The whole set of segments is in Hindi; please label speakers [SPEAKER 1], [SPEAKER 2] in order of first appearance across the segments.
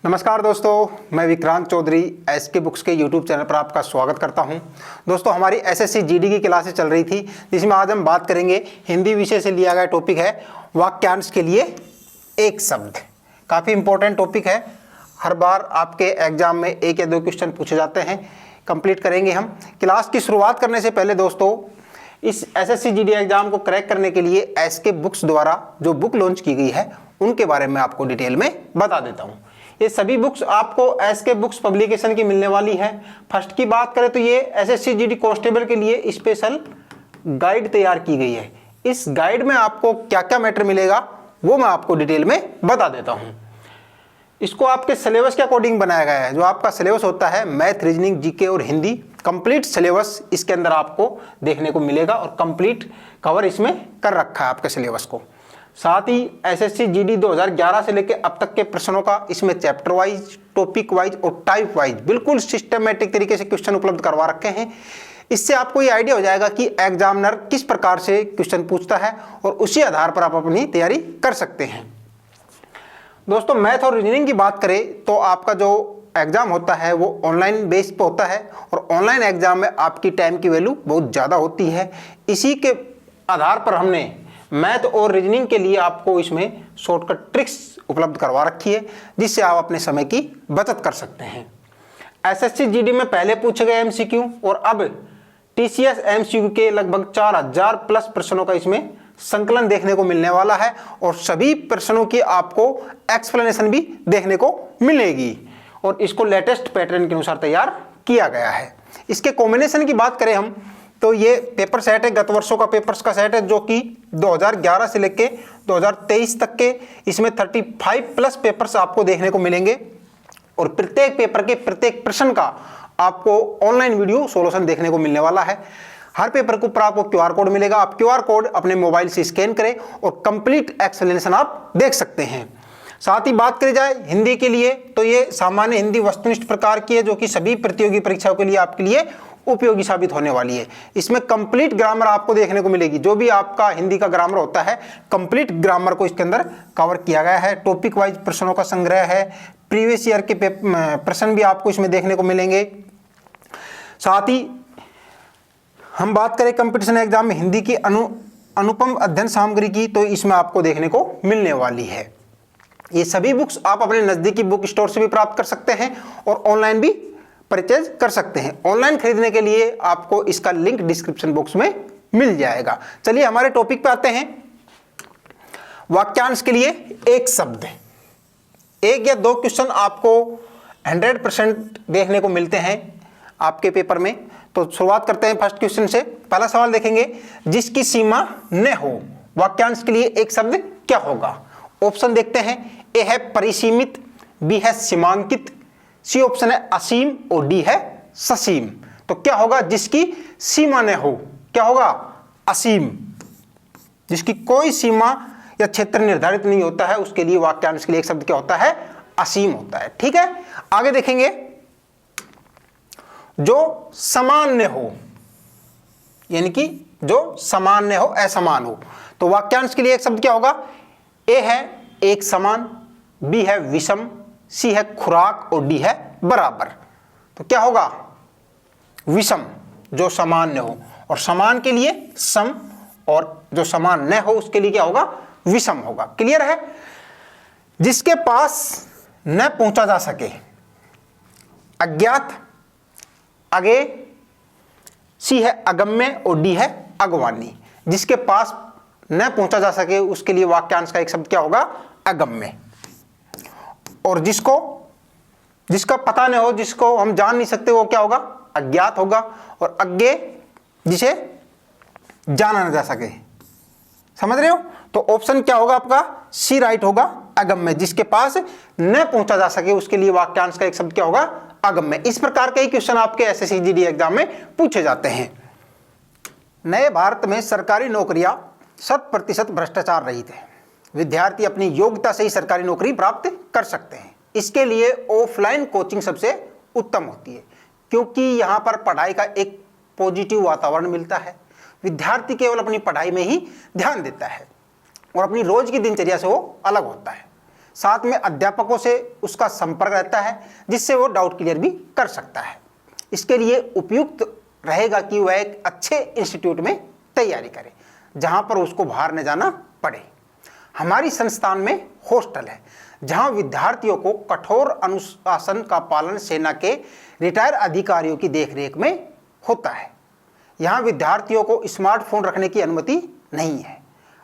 [SPEAKER 1] नमस्कार दोस्तों, मैं विक्रांत चौधरी एसके बुक्स के यूट्यूब चैनल पर आपका स्वागत करता हूं। दोस्तों, हमारी एसएससी जीडी की क्लासेस चल रही थी, जिसमें आज हम बात करेंगे हिंदी विषय से लिया गया टॉपिक है वाक्यांश के लिए एक शब्द। काफ़ी इंपॉर्टेंट टॉपिक है, हर बार आपके एग्जाम में एक या दो क्वेश्चन पूछे जाते हैं। कंप्लीट करेंगे हम। क्लास की शुरुआत करने से पहले दोस्तों, इस एसएससी जीडी एग्जाम को क्रैक करने के लिए एसके बुक्स द्वारा जो बुक लॉन्च की गई है उनके बारे में आपको डिटेल में बता देता हूँ। ये सभी बुक्स आपको एसके बुक्स पब्लिकेशन की मिलने वाली है। फर्स्ट की बात करें तो ये एसएससी जीडी कांस्टेबल के लिए स्पेशल गाइड तैयार की गई है। इस गाइड में आपको क्या क्या मैटर मिलेगा वो मैं आपको डिटेल में बता देता हूँ। इसको आपके सिलेबस के अकॉर्डिंग बनाया गया है। जो आपका सिलेबस होता है मैथ, रीजनिंग, जीके और हिंदी, कंप्लीट सिलेबस इसके अंदर आपको देखने को मिलेगा और कंप्लीट कवर इसमें कर रखा है आपके सिलेबस को। साथ ही एसएससी जीडी 2011 से लेकर अब तक के प्रश्नों का इसमें चैप्टर वाइज, टॉपिक वाइज और टाइप वाइज बिल्कुल सिस्टमेटिक तरीके से क्वेश्चन उपलब्ध करवा रखे हैं। इससे आपको ये आइडिया हो जाएगा कि एग्जामिनर किस प्रकार से क्वेश्चन पूछता है और उसी आधार पर आप अपनी तैयारी कर सकते हैं। दोस्तों, मैथ और रीजनिंग की बात करें तो आपका जो एग्जाम होता है वो ऑनलाइन बेस पे होता है और ऑनलाइन एग्जाम में आपकी टाइम की वैल्यू बहुत ज़्यादा होती है। इसी के आधार पर हमने मैथ और रीजनिंग के लिए आपको इसमें शॉर्टकट ट्रिक्स उपलब्ध करवा रखी है, जिससे आप अपने समय की बचत कर सकते हैं। एसएससी जीडी में पहले पूछे गए एमसीक्यू और अब टीसीएस एमसीक्यू के लगभग 4000 प्लस प्रश्नों का इसमें संकलन देखने को मिलने वाला है और सभी प्रश्नों की आपको एक्सप्लेनेशन भी देखने को मिलेगी और इसको लेटेस्ट पैटर्न के अनुसार तैयार किया गया है। इसके कॉम्बिनेशन की बात करें हम तो ये पेपर सेट है, गत वर्षों का पेपर्स का सेट है, जो कि 2011 से लेके 2023 तक के इसमें 35 प्लस पेपर्स आपको देखने को मिलेंगे और प्रत्येक पेपर के प्रत्येक प्रश्न का आपको ऑनलाइन वीडियो सॉल्यूशन देखने को मिलने वाला है। हर पेपर के ऊपर आपको क्यूआर कोड मिलेगा। आप क्यूआर कोड अपने मोबाइल से स्कैन करें और कंप्लीट एक्सप्लेनेशन आप देख सकते हैं। साथ ही बात करी जाए हिंदी के लिए तो ये सामान्य हिंदी वस्तुनिष्ठ प्रकार की है, जो कि सभी प्रतियोगी परीक्षाओं के लिए आपके लिए उपयोगी साबित होने वाली है। इसमें कंप्लीट ग्रामर आपको देखने को मिलेगी। जो भी आपका हिंदी का ग्रामर होता है, कंप्लीट ग्रामर को इसके अंदर कवर किया गया है। टॉपिक वाइज प्रश्नों का संग्रह है, प्रीवियस ईयर के प्रश्न भी आपको इसमें देखने को मिलेंगे। साथ ही हम बात करें कंपटीशन एग्जाम में हिंदी की अनुपम अध्ययन सामग्री की, तो इसमें आपको देखने को मिलने वाली है। ये सभी बुक्स आप अपने नज़दीकी बुक स्टोर से भी प्राप्त कर सकते हैं और ऑनलाइन भी परचेज कर सकते हैं। ऑनलाइन खरीदने के लिए आपको इसका लिंक डिस्क्रिप्शन बॉक्स में मिल जाएगा। चलिए हमारे टॉपिक पे आते हैं। वाक्यांश के लिए एक शब्द, एक या दो क्वेश्चन आपको 100% देखने को मिलते हैं आपके पेपर में। तो शुरुआत करते हैं फर्स्ट क्वेश्चन से। पहला सवाल देखेंगे, जिसकी सीमा न हो, वाक्यांश के लिए एक शब्द क्या होगा? ऑप्शन देखते हैं। ए है परिसीमित, बी है सीमांकित, सी ऑप्शन है असीम और डी है ससीम। तो क्या होगा? जिसकी सीमा न हो, क्या होगा? असीम। जिसकी कोई सीमा या क्षेत्र निर्धारित नहीं होता है, उसके लिए वाक्यांश के लिए एक शब्द क्या होता है? असीम होता है। ठीक है, आगे देखेंगे। जो समान न हो, यानी कि जो समान न हो, असमान हो, तो वाक्यांश के लिए एक शब्द क्या होगा? ए है एक समान, बी है विषम, सी है खुराक और डी है बराबर। तो क्या होगा? विषम, जो समान न हो, और समान के लिए सम, और जो समान न हो उसके लिए क्या होगा? विषम होगा। क्लियर है? जिसके पास न पहुंचा जा सके, अज्ञात, आगे सी है अगम्य और डी है अगवानी। जिसके पास न पहुंचा जा सके उसके लिए वाक्यांश का एक शब्द क्या होगा? अगम्य। और जिसका पता नहीं हो, जिसको हम जान नहीं सकते, वो क्या होगा? अज्ञात होगा। और अज्ञे, जिसे जाना न जा सके। समझ रहे हो? तो ऑप्शन क्या होगा आपका? सी राइट होगा, अगम्य। जिसके पास न पहुंचा जा सके उसके लिए वाक्यांश का एक शब्द क्या होगा? अगम्य। इस प्रकार के क्वेश्चन आपके एसएससी जीडी एग्जाम में पूछे जाते हैं। नए भारत में सरकारी नौकरियां 100% भ्रष्टाचार रहित है। विद्यार्थी अपनी योग्यता से ही सरकारी नौकरी प्राप्त कर सकते हैं। इसके लिए ऑफलाइन कोचिंग सबसे उत्तम होती है, क्योंकि यहाँ पर पढ़ाई का एक पॉजिटिव वातावरण मिलता है। विद्यार्थी केवल अपनी पढ़ाई में ही ध्यान देता है और अपनी रोज की दिनचर्या से वो अलग होता है। साथ में अध्यापकों से उसका संपर्क रहता है जिससे वो डाउट क्लियर भी कर सकता है। इसके लिए उपयुक्त रहेगा कि वह एक अच्छे इंस्टीट्यूट में तैयारी करे जहां पर उसको बाहर न जाना पड़े। हमारी संस्थान में हॉस्टल है जहां विद्यार्थियों को कठोर अनुशासन का पालन सेना के रिटायर अधिकारियों की देखरेख में होता है। यहाँ विद्यार्थियों को स्मार्टफोन रखने की अनुमति नहीं है।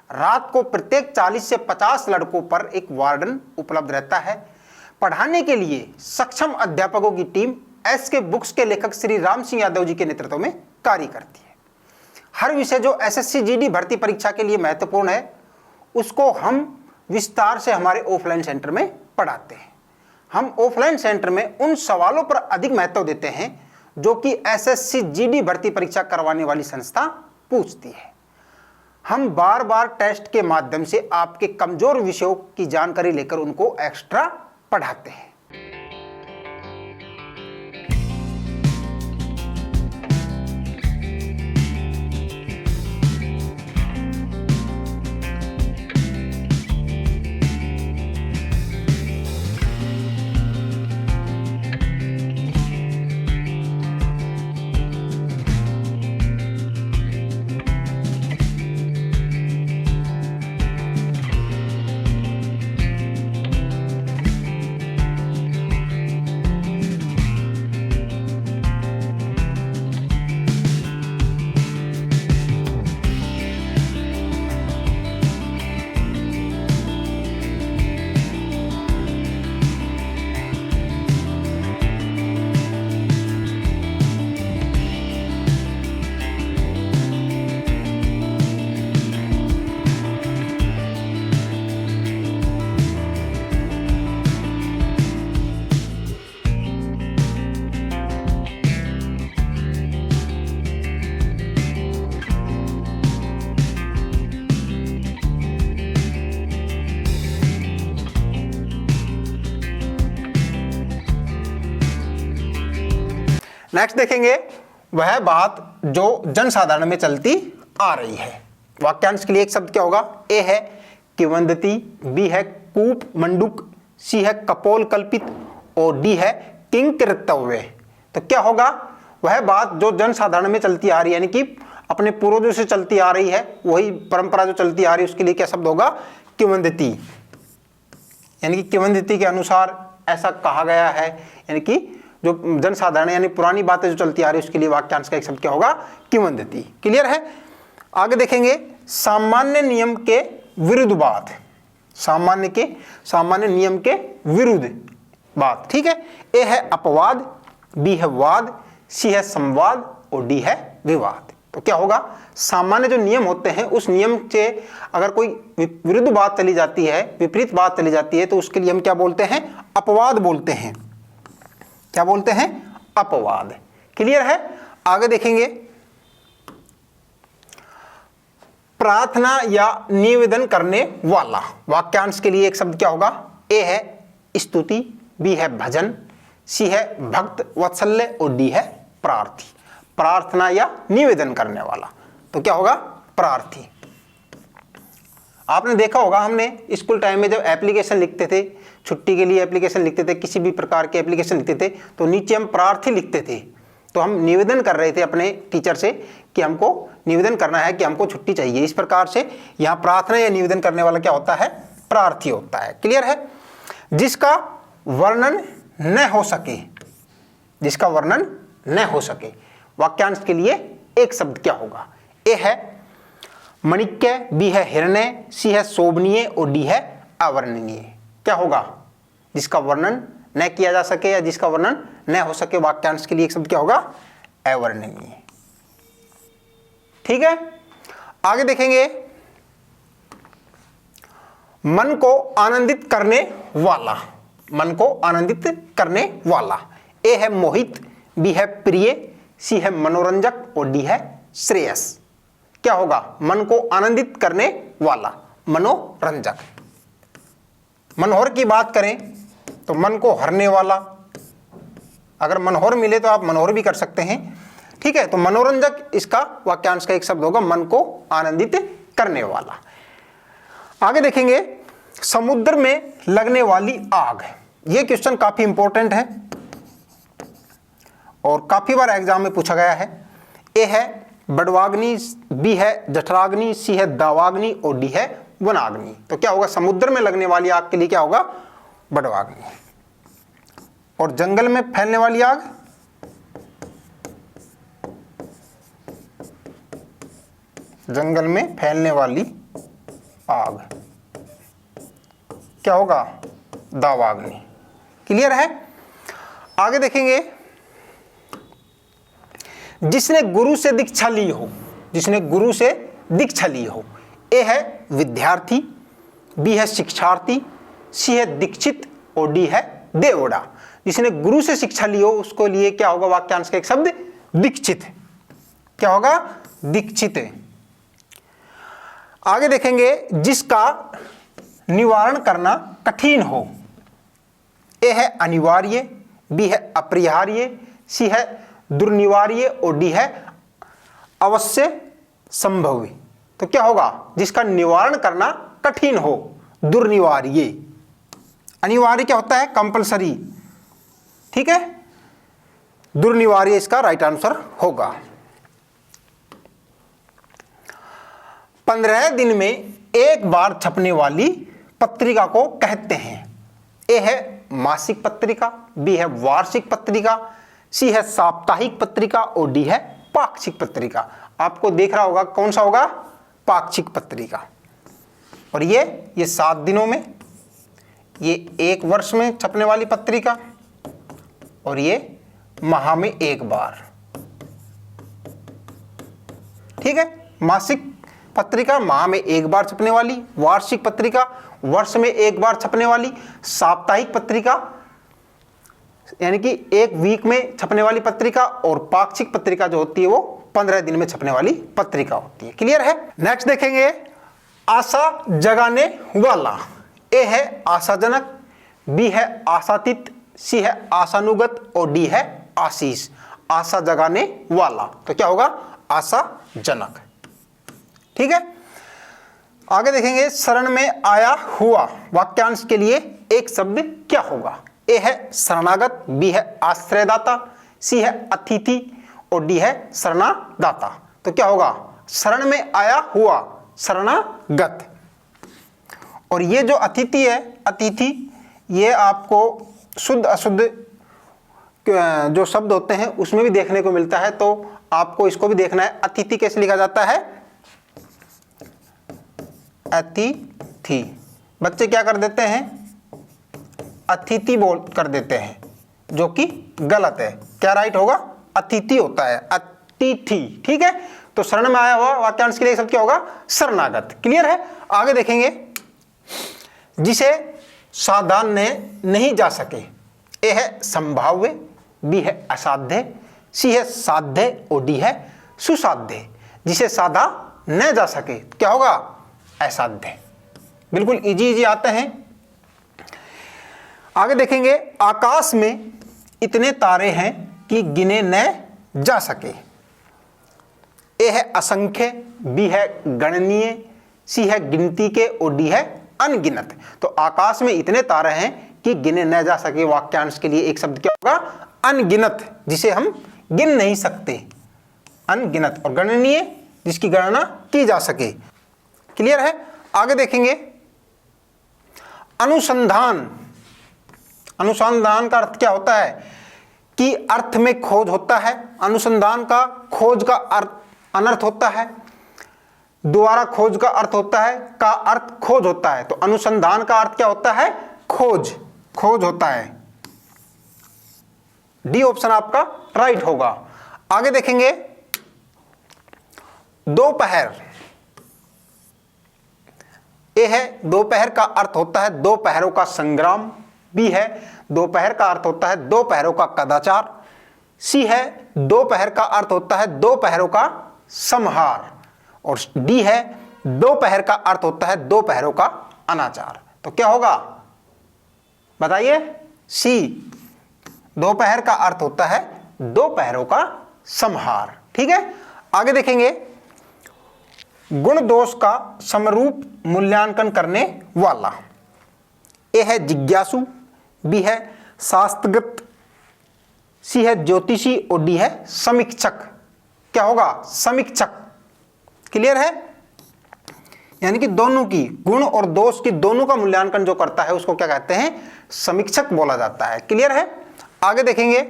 [SPEAKER 1] रात को प्रत्येक 40 से 50 लड़कों पर एक वार्डन उपलब्ध रहता है। पढ़ाने के लिए सक्षम अध्यापकों की टीम एसके बुक्स के लेखक श्री राम सिंह यादव जी के नेतृत्व में कार्य करती है। हर विषय जो एसएससी जीडी भर्ती परीक्षा के लिए महत्वपूर्ण है उसको हम विस्तार से हमारे ऑफलाइन सेंटर में पढ़ाते हैं। हम ऑफलाइन सेंटर में उन सवालों पर अधिक महत्व देते हैं जो कि एसएससी जीडी भर्ती परीक्षा करवाने वाली संस्था पूछती है। हम बार बार टेस्ट के माध्यम से आपके कमजोर विषयों की जानकारी लेकर उनको एक्स्ट्रा पढ़ाते हैं। नेक्स्ट देखेंगे वह बात जो जनसाधारण में चलती आ रही है। वाक्यांश के लिए एक शब्द क्या होगा? ए है किंवदंती, बी है कूप मंडूक, सी है कपोल कल्पित और डी है किंकृतव्य। तो क्या होगा? वह बात जो जनसाधारण में चलती आ रही है, यानी कि अपने पूर्वजों से चलती आ रही है, वही परंपरा जो चलती आ रही है, उसके लिए क्या शब्द होगा? किंवदंती। यानी कि किंवदंती के अनुसार ऐसा कहा गया है, यानी कि जो जनसाधारण यानी पुरानी बातें जो चलती आ रही है उसके लिए वाक्यांश का एक शब्द क्या होगा? किंवदंती। क्लियर है? आगे देखेंगे सामान्य नियम के विरुद्ध बात। सामान्य नियम के विरुद्ध बात। ठीक है। ए है अपवाद, बी है वाद, सी है संवाद और डी है विवाद। तो क्या होगा? सामान्य जो नियम होते हैं उस नियम से अगर कोई विरुद्ध बात चली जाती है, विपरीत बात चली जाती है, तो उसके लिए हम क्या बोलते हैं? अपवाद बोलते हैं। क्या बोलते हैं? अपवाद। क्लियर है? आगे देखेंगे प्रार्थना या निवेदन करने वाला। वाक्यांश के लिए एक शब्द क्या होगा? ए है स्तुति, बी है भजन, सी है भक्त वत्सल्य और डी है प्रार्थी। प्रार्थना या निवेदन करने वाला। तो क्या होगा? प्रार्थी। आपने देखा होगा हमने स्कूल टाइम में जब एप्लीकेशन लिखते थे, छुट्टी के लिए एप्लीकेशन लिखते थे, किसी भी प्रकार के एप्लीकेशन लिखते थे, तो नीचे हम प्रार्थी लिखते थे। तो हम निवेदन कर रहे थे अपने टीचर से कि हमको निवेदन करना है कि हमको छुट्टी चाहिए। इस प्रकार से यहाँ प्रार्थना या निवेदन करने वाला क्या होता है? प्रार्थी होता है। क्लियर है? जिसका वर्णन न हो सके, जिसका वर्णन न हो सके। वाक्यांश के लिए एक शब्द क्या होगा? ए है मणिक्य, बी है हिरण्य, सी है शोभनीय और डी है अवर्णनीय। क्या होगा? जिसका वर्णन न किया जा सके या जिसका वर्णन न हो सके। वाक्यांश के लिए एक शब्द क्या होगा? अवर्णनीय। ठीक है। आगे देखेंगे मन को आनंदित करने वाला। मन को आनंदित करने वाला। ए है मोहित, बी है प्रिय, सी है मनोरंजक और डी है श्रेयस। क्या होगा? मन को आनंदित करने वाला, मनोरंजक। मनोहर की बात करें तो मन को हरने वाला। अगर मनोहर मिले तो आप मनोहर भी कर सकते हैं। ठीक है। तो मनोरंजक इसका वाक्यांश का एक शब्द होगा, मन को आनंदित करने वाला। आगे देखेंगे समुद्र में लगने वाली आग। ये क्वेश्चन काफी इंपॉर्टेंट है और काफी बार एग्जाम में पूछा गया है। ए है बड़वाग्नि, बी है जठराग्नि, सी है दावाग्नि और डी है वनाग्नि। तो क्या होगा, समुद्र में लगने वाली आग के लिए क्या होगा, बड़वाग्नि। और जंगल में फैलने वाली आग, जंगल में फैलने वाली आग क्या होगा, दावाग्नि। क्लियर है। आगे देखेंगे, जिसने गुरु से दीक्षा ली हो, जिसने गुरु से दीक्षा ली हो। ए है विद्यार्थी, बी है शिक्षार्थी, सी है दीक्षित और डी है देवड़ा। जिसने गुरु से शिक्षा ली हो उसको लिए क्या होगा, वाक्यांश का एक शब्द दीक्षित। क्या होगा, दीक्षित। आगे देखेंगे, जिसका निवारण करना कठिन हो। ए है अनिवार्य, बी है अपरिहार्य, सी है दुर्निवार्य और डी है अवश्य संभव। तो क्या होगा, जिसका निवारण करना कठिन हो, दुर्निवार्य। अनिवार्य क्या होता है, कंपलसरी, ठीक है। दुर्निवार्य इसका राइट आंसर होगा। 15 दिन में एक बार छपने वाली पत्रिका को कहते हैं। ए है मासिक पत्रिका, बी है वार्षिक पत्रिका, सी है साप्ताहिक पत्रिका और डी है पाक्षिक पत्रिका। आपको देख रहा होगा कौन सा होगा, पाक्षिक पत्रिका। और ये 7 दिनों में, ये 1 वर्ष में छपने वाली पत्रिका और ये माह में 1 बार। ठीक है, मासिक पत्रिका माह में 1 बार छपने वाली, वार्षिक पत्रिका वर्ष में 1 बार छपने वाली, साप्ताहिक पत्रिका यानी कि 1 वीक में छपने वाली पत्रिका और पाक्षिक पत्रिका जो होती है वो 15 दिन में छपने वाली पत्रिका होती है। क्लियर है। नेक्स्ट देखेंगे, आशा जगाने वाला। ए है आशाजनक, बी है आशातीत, सी है आशानुगत और डी है आशीष। आशा जगाने वाला तो क्या होगा, आशाजनक। ठीक है। आगे देखेंगे, शरण में आया हुआ वाक्यांश के लिए एक शब्द क्या होगा। ए है शरणागत, बी है आश्रयदाता, सी है अतिथि और डी है शरणादाता। तो क्या होगा, शरण में आया हुआ, शरणागत। और ये जो अतिथि है, अतिथि, ये आपको शुद्ध अशुद्ध जो शब्द होते हैं उसमें भी देखने को मिलता है, तो आपको इसको भी देखना है। अतिथि कैसे लिखा जाता है, अतिथि। बच्चे क्या कर देते हैं, अतिथि बोल कर देते हैं, जो कि गलत है। क्या राइट होगा, अतिथि होता है, अतिथि। ठीक है, तो शरण में आया हुआ वाक्यांश के लिए शब्द क्या होगा, शरणागत। क्लियर है। आगे देखेंगे, जिसे साधान्य नहीं जा सके। ए है संभाव्य, बी है असाध्य, सी है साध्य और डी है सुसाध्य। जिसे साधा न जा सके क्या होगा, असाध्य। बिल्कुल इजी आते हैं। आगे देखेंगे, आकाश में इतने तारे हैं कि गिने न जा सके। ए है असंख्य, बी है गणनीय, सी है गिनती के और डी है अनगिनत। तो आकाश में इतने तारे हैं कि गिने न जा सके वाक्यांश के लिए एक शब्द क्या होगा, अनगिनत, जिसे हम गिन नहीं सकते, अनगिनत। और गणनीय, जिसकी गणना की जा सके। क्लियर है। आगे देखेंगे, अनुसंधान। अनुसंधान का अर्थ क्या होता है कि अर्थ में खोज होता है। अनुसंधान का खोज का अर्थ अनर्थ होता है, द्वारा खोज का अर्थ होता है, का अर्थ खोज होता है। तो अनुसंधान का अर्थ क्या होता है, खोज, खोज होता है। डी ऑप्शन आपका राइट होगा। आगे देखेंगे, दोपहर। ए है दोपहर का अर्थ होता है दोपहरों का संग्राम, बी है दोपहर का अर्थ होता है दोपहरों का कदाचार, सी है दोपहर का अर्थ होता है दोपहरों का संहार और डी है दोपहर का अर्थ होता है दोपहरों का अनाचार। तो क्या होगा बताइए, सी, दोपहर का अर्थ होता है दोपहरों का संहार। ठीक है। आगे देखेंगे, गुण दोष का समरूप मूल्यांकन करने वाला। ए है जिज्ञासु, बी है शास्त्रज्ञ, सी है ज्योतिषी और डी है समीक्षक। क्या होगा? समीक्षक। क्लियर है? यानी कि दोनों की, गुण और दोष की दोनों का मूल्यांकन जो करता है उसको क्या कहते हैं? समीक्षक बोला जाता है। क्लियर है? आगे देखेंगे,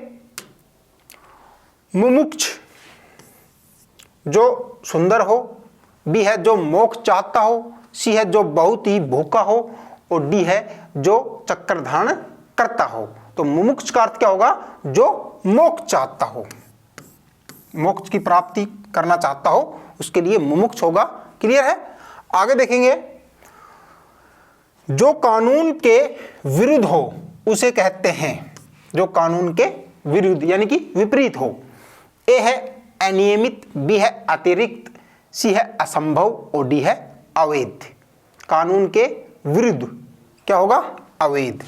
[SPEAKER 1] मुमुक्ष जो सुंदर हो, बी है जो मोक्ष चाहता हो, सी है जो बहुत ही भूखा हो और डी है जो चक्कर धारण करता हो। तो मुमुक्ष का अर्थ क्या होगा? जो मोक्ष चाहता हो, मोक्ष की प्राप्ति करना चाहता हो, उसके लिए मुमुक्ष होगा। क्लियर है? आगे देखेंगे, जो कानून के विरुद्ध हो उसे कहते हैं, जो कानून के विरुद्ध यानी कि विपरीत हो। ए है अनियमित, बी है अतिरिक्त, सी है असंभव और डी है अवैध। कानून के विरुद्ध क्या होगा? अवैध।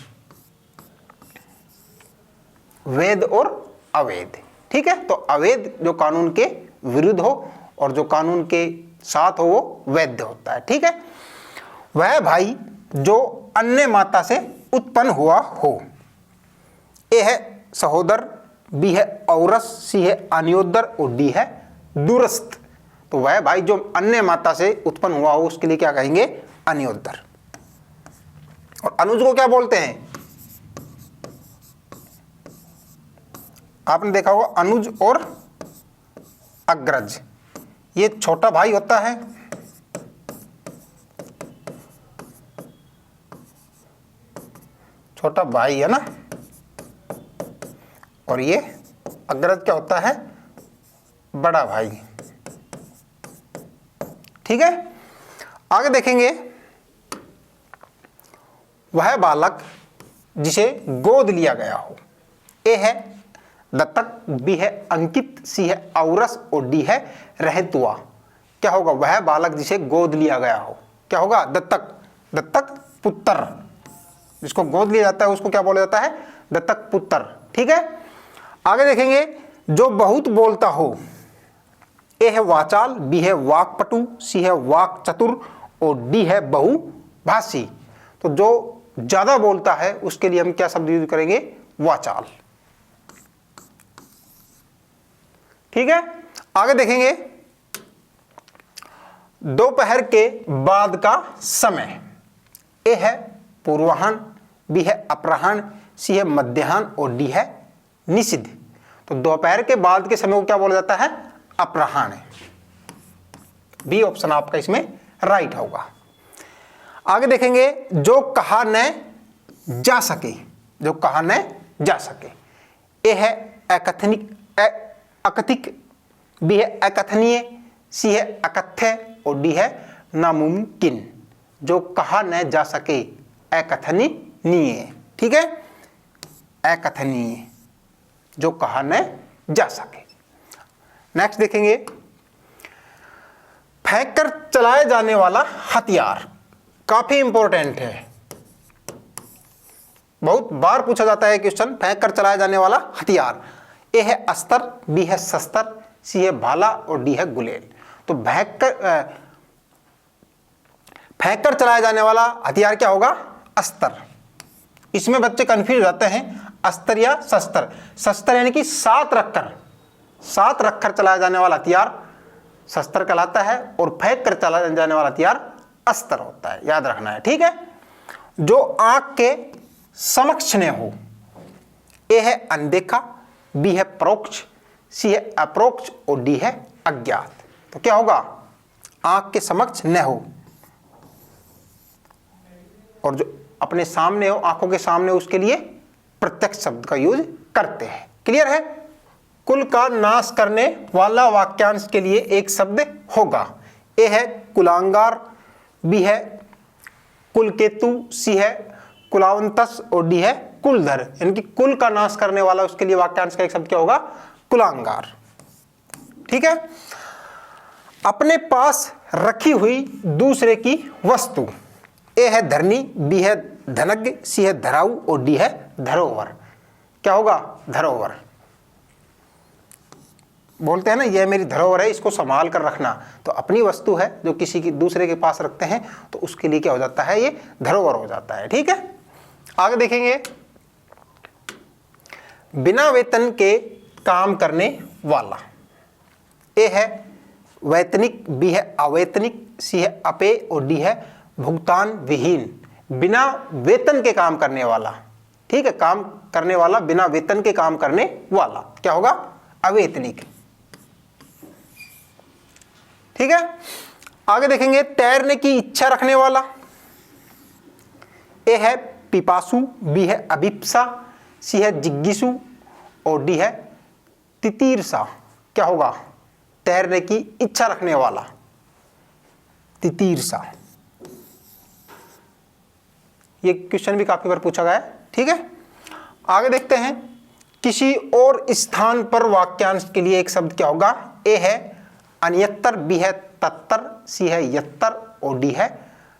[SPEAKER 1] वैध और अवैध। ठीक है? तो अवैध जो कानून के विरुद्ध हो और जो कानून के साथ हो वो वैध होता है। ठीक है? वह भाई जो अन्य माता से उत्पन्न हुआ हो। ए है सहोदर, बी है औरस, सी है अन्योदर और डी है दूरस्थ। तो वह भाई जो अन्य माता से उत्पन्न हुआ हो उसके लिए क्या कहेंगे? अन्योदर। और अनुज को क्या बोलते हैं? आपने देखा होगा अनुज और अग्रज, ये छोटा भाई होता है, छोटा भाई है ना, और ये अग्रज क्या होता है? बड़ा भाई। ठीक है? आगे देखेंगे, वह बालक जिसे गोद लिया गया हो। ए है दत्तक, बी है अंकित, सी है औरस और डी है रहतुआ। क्या होगा? वह बालक जिसे गोद लिया गया हो। क्या होगा? दत्तक। दत्तक पुत्र, जिसको गोद लिया जाता है उसको क्या बोला जाता है? दत्तक पुत्र। ठीक है? आगे देखेंगे, जो बहुत बोलता हो। ए है वाचाल, बी है वाक्पटु, सी है वाक चतुर और डी है बहुभाषी। तो जो ज्यादा बोलता है उसके लिए हम क्या शब्द यूज करेंगे? वाचाल। ठीक है? आगे देखेंगे, दोपहर के बाद का समय। ए है पूर्वाह्न, बी है अपराह्न, सी है मध्याह्न और डी है निषिद्ध। तो दोपहर के बाद के समय को क्या बोला जाता है? अपराह्न। बी ऑप्शन आपका इसमें राइट होगा। आगे देखेंगे, जो कहा न जा सके। जो कहा न जा सके। ए है अकथनिक, अकथिक, बी है अकथनीय, सी है अकथ्य और डी है नामुमकिन। जो कहा न जा सके, अकथनीय। ठीक है? अकथनीय, जो कहा न जा सके। नेक्स्ट देखेंगे, फेंक कर चलाए जाने वाला हथियार। काफी इंपॉर्टेंट है, बहुत बार पूछा जाता है क्वेश्चन। फेंक कर चलाया जाने वाला हथियार। ए है अस्त्र, बी है शस्त्र, सी है भाला और डी है गुलेल। तो फेंक कर चलाया जाने वाला हथियार क्या होगा? अस्त्र। इसमें बच्चे कंफ्यूज हो जाते हैं, अस्त्र या शस्त्र। शस्त्र यानी कि साथ रखकर चलाया जाने वाला हथियार शस्त्र कहलाता है और फेंक कर चलाया जाने वाला हथियार अस्त्र होता है। याद रखना है। ठीक है? जो आंख के समक्ष न हो। ए है अनदेखा, बी है परोक्ष, सी है अप्रोक्ष और डी है अज्ञात। तो क्या होगा? आंख के समक्ष न हो, और जो अपने सामने हो, आंखों के सामने, उसके लिए प्रत्यक्ष शब्द का यूज करते हैं। क्लियर है? कुल का नाश करने वाला वाक्यांश के लिए एक शब्द होगा। ए है कुलांगार, बी है कुलकेतु, सी है कुलावंतस और डी है कुलधर। यानी कि कुल का नाश करने वाला, उसके लिए वाक्यांश का एक शब्द क्या होगा? कुलांगार। ठीक है? अपने पास रखी हुई दूसरे की वस्तु। ए है धरनी, बी है धनज्ञ, सी है धराऊ और डी है धरोहर। क्या होगा? धरोहर। बोलते हैं ना, यह मेरी धरोहर है, इसको संभाल कर रखना। तो अपनी वस्तु है जो किसी की दूसरे के पास रखते हैं तो उसके लिए क्या हो जाता है? ये धरोहर हो जाता है। ठीक है? आगे देखेंगे, बिना वेतन के काम करने वाला। ए है वैतनिक, बी है अवैतनिक, सी है अपेय और डी है भुगतान विहीन। बिना वेतन के काम करने वाला, ठीक है, काम करने वाला, बिना वेतन के काम करने वाला क्या होगा? अवैतनिक। ठीक है। आगे देखेंगे, तैरने की इच्छा रखने वाला। ए है पिपासु, बी है अभिप्सा, सी है जिज्ञासु और डी है तितीर्षा। क्या होगा? तैरने की इच्छा रखने वाला, तितीर्षा। ये क्वेश्चन भी काफी बार पूछा गया है। ठीक है। आगे देखते हैं, किसी और स्थान पर वाक्यांश के लिए एक शब्द क्या होगा? ए है अन्यतर, बी है तत्तर, सी है यत्तर और डी है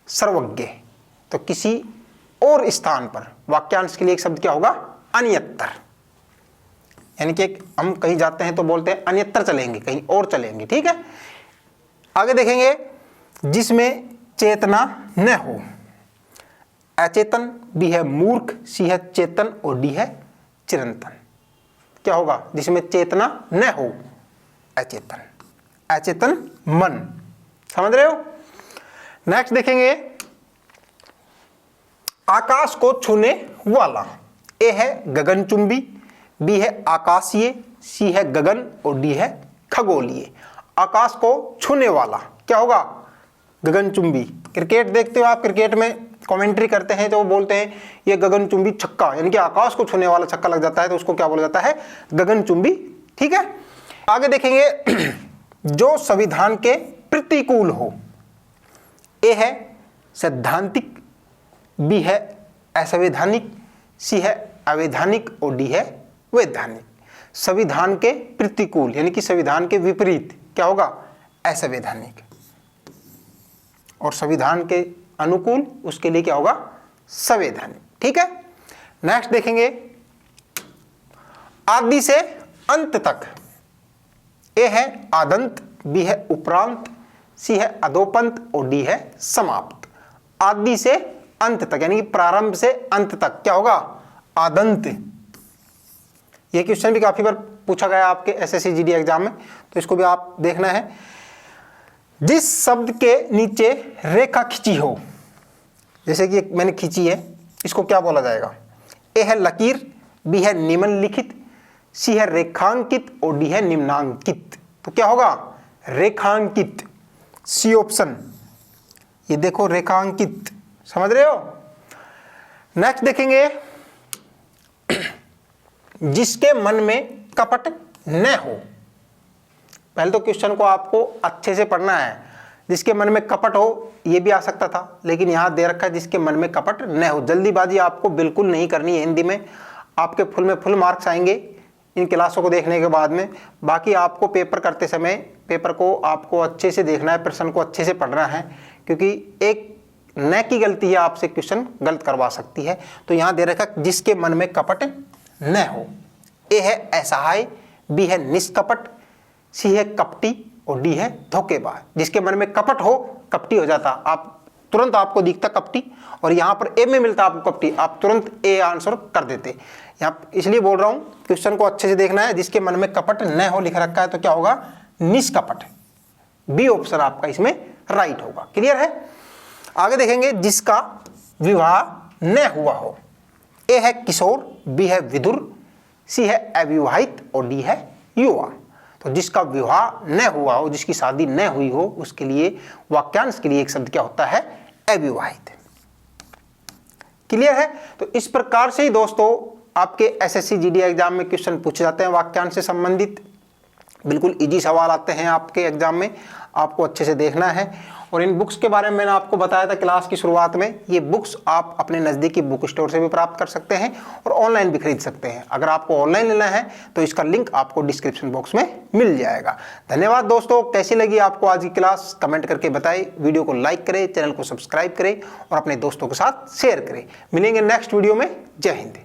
[SPEAKER 1] सर्वज्ञ। तो किसी और स्थान पर वाक्यांश के लिए एक शब्द क्या होगा? अन्यतर। यानी कि हम कहीं जाते हैं तो बोलते हैं अन्यत्र चलेंगे, कहीं और चलेंगे। ठीक है। आगे देखेंगे, जिसमें चेतना न हो। अचेतन, बी है मूर्ख, सी है चेतन और डी है चिरंतन। क्या होगा? जिसमें चेतना न हो, अचेतन। अचेतन मन, समझ रहे हो? नेक्स्ट देखेंगे, आकाश को छूने वाला। ए है गगनचुंबी, बी है आकाशीय, सी है गगन और डी है खगोलीय। आकाश को छूने वाला क्या होगा? गगनचुंबी। क्रिकेट देखते हो आप, क्रिकेट में कमेंट्री करते हैं तो वो बोलते हैं ये गगनचुंबी छक्का, यानी कि आकाश को छूने वाला छक्का लग जाता है तो उसको क्या बोला जाता है? गगनचुंबी। ठीक है। आगे देखेंगे, जो संविधान के प्रतिकूल हो। ए है सैद्धांतिक, बी है असंवैधानिक, सी है अवैधानिक और डी है वैधानिक। संविधान के प्रतिकूल यानी कि संविधान के विपरीत क्या होगा? असंवैधानिक। और संविधान के अनुकूल उसके लिए क्या होगा? संवैधानिक। ठीक है। नेक्स्ट देखेंगे, आदि से अंत तक। ए है आदंत, बी है उपरांत, सी है अधोपंत और डी है समाप्त। आदि से अंत तक यानी कि प्रारंभ से अंत तक क्या होगा? आदंत। यह क्वेश्चन भी काफी बार पूछा गया आपके एसएससी जीडी एग्जाम में, तो इसको भी आप देखना है। जिस शब्द के नीचे रेखा खींची हो, जैसे कि मैंने खींची है, इसको क्या बोला जाएगा? ए है लकीर, बी है निम्नलिखित, सी है रेखांकित और डी है निम्नांकित। तो क्या होगा? रेखांकित, सी ऑप्शन। ये देखो रेखांकित, समझ रहे हो? नेक्स्ट देखेंगे, जिसके मन में कपट न हो। पहले तो क्वेश्चन को आपको अच्छे से पढ़ना है। जिसके मन में कपट हो, यह भी आ सकता था, लेकिन यहां दे रखा है जिसके मन में कपट न हो। जल्दीबाजी आपको बिल्कुल नहीं करनी है। हिंदी में आपके फुल में फुल मार्क्स आएंगे इन क्लासों को देखने के बाद में। बाकी आपको पेपर करते समय पेपर को आपको अच्छे से देखना है, प्रश्न को अच्छे से पढ़ना है, क्योंकि एक न की गलती है आपसे क्वेश्चन गलत करवा सकती है। तो यहां दे रखा जिसके मन में कपट न हो। ए है असहाय, बी है निष्कपट, सी है कपटी और डी है धोखेबाज। जिसके मन में कपट हो, कपटी हो जाता, आप तुरंत आपको दिखता कपटी, और यहाँ पर ए में मिलता आपको कपटी, आप तुरंत ए आंसर कर देते। यहाँ इसलिए बोल रहा हूँ क्वेश्चन को अच्छे से देखना है। जिसके मन में कपट न हो लिख रखा है तो क्या होगा? निष्कपट। बी ऑप्शन आपका इसमें राइट होगा। क्लियर है? आगे देखेंगे, जिसका विवाह न हुआ हो। ए है किशोर, बी है विधुर, सी है अविवाहित और डी है युवा। तो जिसका विवाह न हुआ हो, जिसकी शादी न हुई हो, उसके लिए वाक्यांश के लिए एक शब्द क्या होता है? अविवाहित। क्लियर है? तो इस प्रकार से ही दोस्तों आपके एसएससी जीडी एग्जाम में क्वेश्चन पूछे जाते हैं वाक्यांश से संबंधित। बिल्कुल इजी सवाल आते हैं आपके एग्जाम में, आपको अच्छे से देखना है। और इन बुक्स के बारे में मैंने आपको बताया था क्लास की शुरुआत में। ये बुक्स आप अपने नज़दीकी बुक स्टोर से भी प्राप्त कर सकते हैं और ऑनलाइन भी खरीद सकते हैं। अगर आपको ऑनलाइन लेना है तो इसका लिंक आपको डिस्क्रिप्शन बॉक्स में मिल जाएगा। धन्यवाद दोस्तों। कैसी लगी आपको आज की क्लास? कमेंट करके बताएं। वीडियो को लाइक करें, चैनल को सब्सक्राइब करें और अपने दोस्तों के साथ शेयर करें। मिलेंगे नेक्स्ट वीडियो में। जय हिंद।